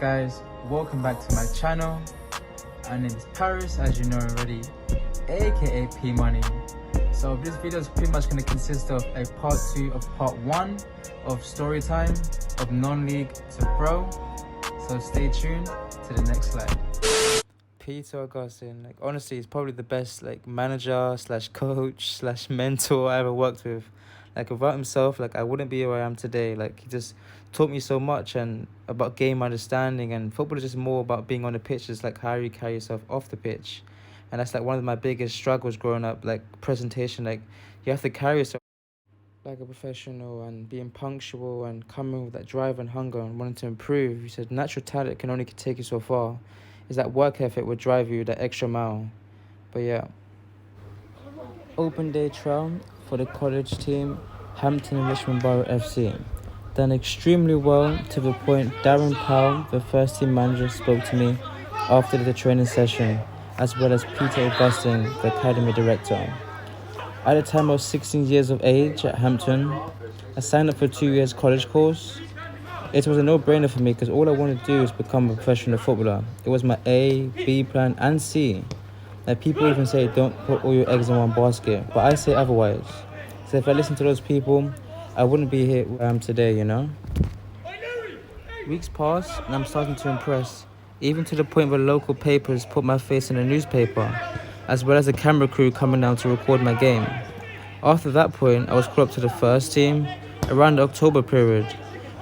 guys, welcome back to my channel. My name is Paris, as you know already, aka P Money. So this video is pretty much going to consist of a part 2 of part 1 of story time of Nonleague To Pro. So stay tuned to the next slide. Peter Augustine, honestly, he's probably the best manager slash coach slash mentor I ever worked with. Without himself, I wouldn't be where I am today. He just taught me so much and about game understanding, and football is just more about being on the pitch. It's how you carry yourself off the pitch, and that's one of my biggest struggles growing up. Presentation, you have to carry yourself like a professional and being punctual and coming with that drive and hunger and wanting to improve. You said natural talent can only take you so far. Is that work ethic would drive you that extra mile. But yeah. Open day trial for the college team, Hampton&Richmond Borough FC. Done extremely well, to the point Darren Powell, the first team manager, spoke to me after the training session, as well as Peter Augustine, the academy director. At the time I was 16 years of age at Hampton. I signed up for a 2 years college course. It was a no-brainer for me because all I wanted to do is become a professional footballer. It was my A, B plan and C. People even say don't put all your eggs in one basket, but I say otherwise. So if I listened to those people, I wouldn't be here where I am today, you know? Weeks pass and I'm starting to impress, even to the point where local papers put my face in a newspaper, as well as a camera crew coming down to record my game. After that point, I was called up to the first team around the October period.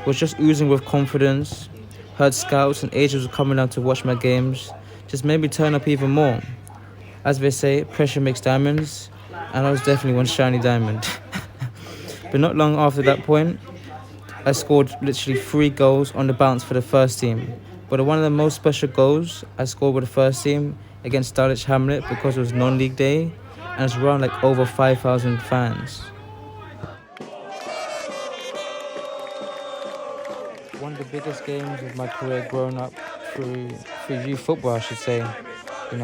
Was just oozing with confidence, heard scouts and agents were coming down to watch my games, just made me turn up even more. As they say, pressure makes diamonds, and I was definitely one shiny diamond. But not long after that point, I scored literally 3 goals on the bounce for the first team. But one of the most special goals I scored with the first team against Dulwich Hamlet, because it was non-league day, and it's around over 5,000 fans. One of the biggest games of my career growing up through youth football, I should say.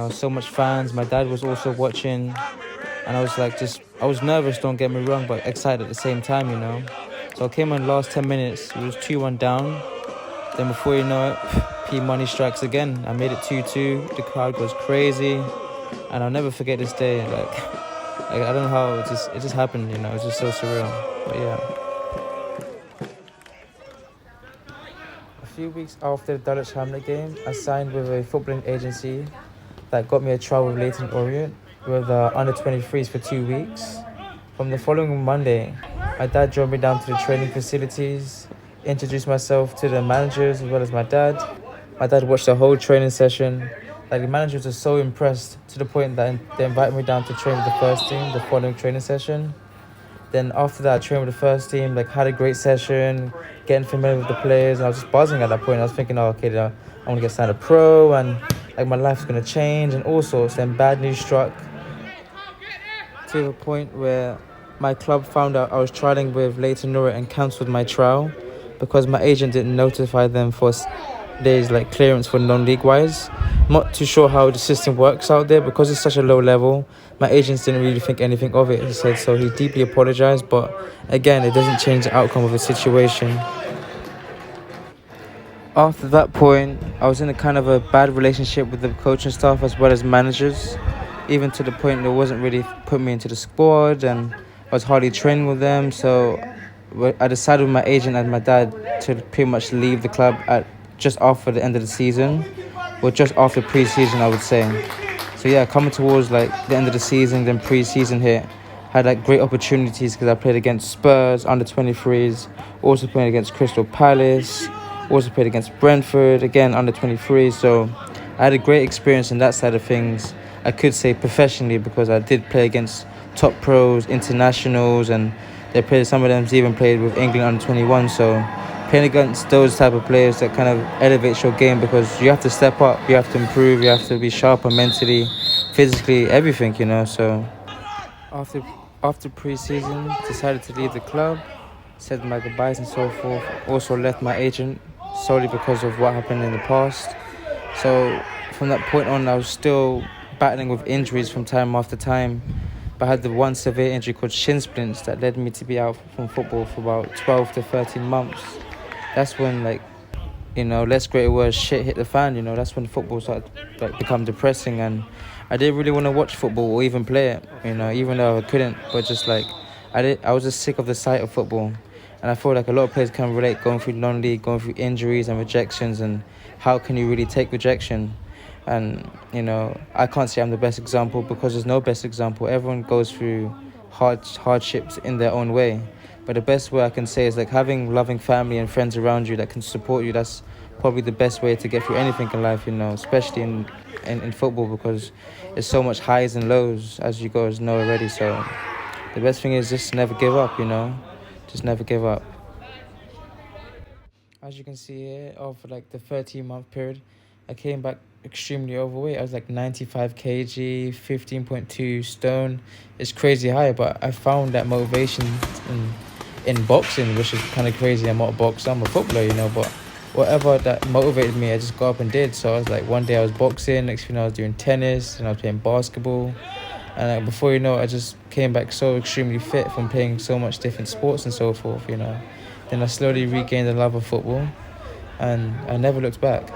So much fans. My dad was also watching, and I was I was nervous, don't get me wrong, but excited at the same time, So I came in the last 10 minutes, it was 2-1 down. Then before you know it, P Money strikes again. I made it 2-2, the crowd goes crazy, and I'll never forget this day. I don't know how it just happened, it's just so surreal. But yeah. A few weeks after the Dulwich Hamlet game, I signed with a footballing agency that got me a trial with Leighton Orient with under 23s for 2 weeks. From the following Monday, my dad drove me down to the training facilities, introduced myself to the managers as well as my dad. My dad watched the whole training session. The managers were so impressed to the point that they invited me down to train with the first team the following training session. Then after that, I trained with the first team, had a great session, getting familiar with the players, and I was just buzzing at that point. I was thinking, oh, okay, I want to get signed a pro, and my life's going to change, and all sorts. Then bad news struck to the point where my club found out I was trialing with Leighton Orient and cancelled my trial because my agent didn't notify them for days clearance for non-league wise. Not too sure how the system works out there because it's such a low level. My agents didn't really think anything of it, he said, so he deeply apologized, but again, it doesn't change the outcome of the situation. After that point, I was in a bad relationship with the coaching staff as well as managers, even to the point they wasn't really putting me into the squad, and I was hardly training with them. So I decided with my agent and my dad to pretty much leave the club at just after the end of the season, or just after pre-season, I would say. So yeah, coming towards the end of the season, then pre-season hit, had great opportunities because I played against Spurs under 23s, also played against Crystal Palace, also played against Brentford, again under 23. So I had a great experience in that side of things. I could say professionally, because I did play against top pros, internationals, and some of them even played with England under 21. So playing against those type of players that elevates your game, because you have to step up, you have to improve, you have to be sharper mentally, physically, everything, So after pre-season, decided to leave the club, said my goodbyes and so forth. Also left my agent solely because of what happened in the past. So from that point on, I was still battling with injuries from time after time, but I had the one severe injury called shin splints that led me to be out from football for about 12 to 13 months. That's when less greater words, shit hit the fan. That's when football started like become depressing, and I didn't really want to watch football or even play it. Even though I couldn't, but just like I was just sick of the sight of football, and I feel like a lot of players can relate, going through non-league, going through injuries and rejections, and how can you really take rejection? And I can't say I'm the best example, because there's no best example. Everyone goes through hardships in their own way. But the best way I can say is like having loving family and friends around you that can support you. That's probably the best way to get through anything in life, especially in football, because there's so much highs and lows, as you guys know already. So the best thing is just never give up, just never give up. As you can see here, over like the 13-month period, I came back extremely overweight. I was like 95 kg, 15.2 stone. It's crazy high, but I found that motivation in boxing, which is kind of crazy. I'm not a boxer, I'm a footballer, but whatever that motivated me, I just got up and did. So I was like, one day I was boxing, next thing I was doing tennis, and I was playing basketball. And like, before you know it, I just came back so extremely fit from playing so much different sports and so forth, Then I slowly regained the love of football, and I never looked back.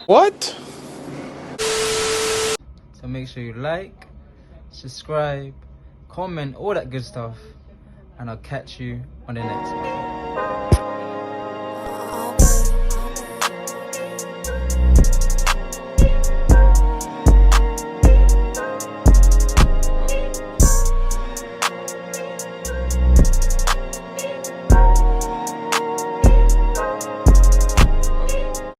What? So make sure you like, subscribe, comment, all that good stuff, and I'll catch you on the next one.